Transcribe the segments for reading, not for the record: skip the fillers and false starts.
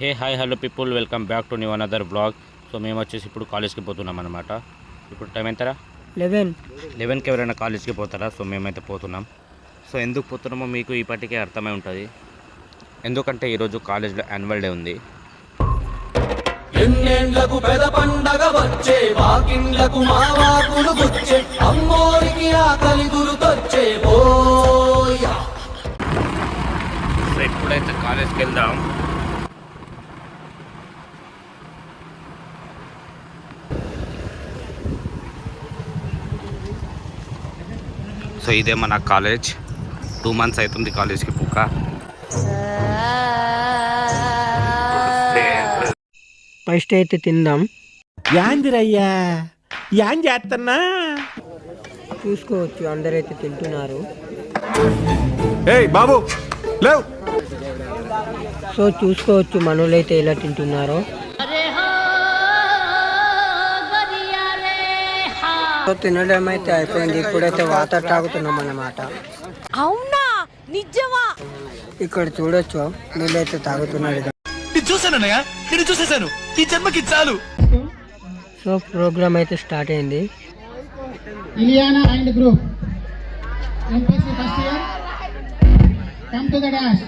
Hey hi hello people, welcome back to new another blog. So మేము వచ్చేసి ఇప్పుడు కాలేజ్కి పోతున్నాం అనమాట. ఇప్పుడు టైం ఎంతరా? 11కి ఎవరైనా కాలేజ్కి పోతారా? సో మేమైతే పోతున్నాం. సో ఎందుకు పోతున్నామో మీకు ఇప్పటికే అర్థమై ఉంటుంది. ఎందుకంటే ఈరోజు కాలేజ్లో యాన్యువల్ డే ఉంది. ఎన్నేళ్లకు పెద పండగ వచ్చే, వాకిండ్లకు మావాకులు గుచ్చే, అమ్మోరికి ఆకలి గురుకొచ్చే పోయా. సో ఎప్పుడైతే కాలేజ్కి వెళ్దాం. సో ఇదే మన కాలేజ్. 2 months అవుతుంది కాలేజ్కి పుక్క. ఫస్ట్ అయితే తిందాం. యాందిరయ్యా యాం చేస్తున్నా చూసుకోవచ్చు, అందరైతే తింటున్నారు. ఏయ్ బాబు లేవ్. సో చూసుకోవచ్చు మనోళ్ళైతే ఎలా తింటున్నారో. సో తినడం అయితే అయిపోయింది. ఇప్పుడైతే వాటర్ తాగుతున్నాం అన్నమాట. అవునా, నిజమా? ఇక్కడ చూడొచ్చు నీళ్ళైతే తాగుతున్నాడు. చూసానన్నయ్య, నేను చూసేసాను. ఈ జన్మకి చాలు. సో ప్రోగ్రామ్ అయితే స్టార్ట్ అయింది. Iliana and group, MPC first year, come to the dash.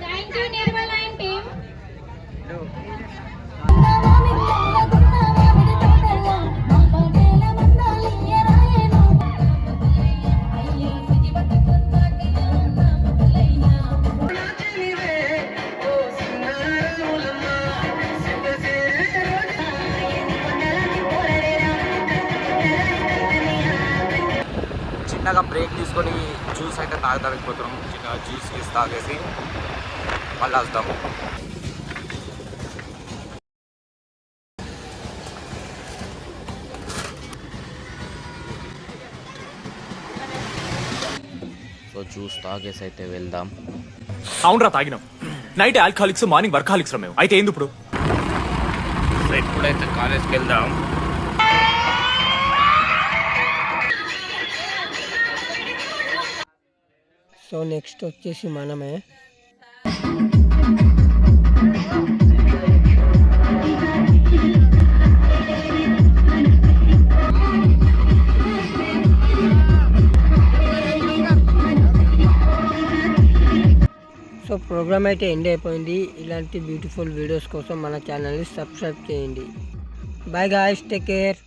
Thank you, Nirmal and team. చిన్నగా బ్రేక్ తీసుకొని జ్యూస్ అయితే తాగడానికి పోతున్నాం. చిన్నగా జ్యూస్ తాగేసి మళ్ళీ వస్తాము. సో జ్యూస్ తాగేసి అయితే వెళ్దాం. అవునరా, తాగినాం. నైట్ ఆల్కహాలిక్స్, మార్నింగ్ వర్కాలిక్స్ మేము. అయితే ఏంది ఇప్పుడు? సో ఎప్పుడైతే కాలేజ్కి వెళ్దాం. సో నెక్స్ట్ వచ్చేసి మనమే. సో ప్రోగ్రామ్ అయితే ఎండ్ అయిపోయింది. ఇలాంటి బ్యూటిఫుల్ వీడియోస్ కోసం మన ఛానల్ని సబ్స్క్రైబ్ చేయండి. Bye guys, take care.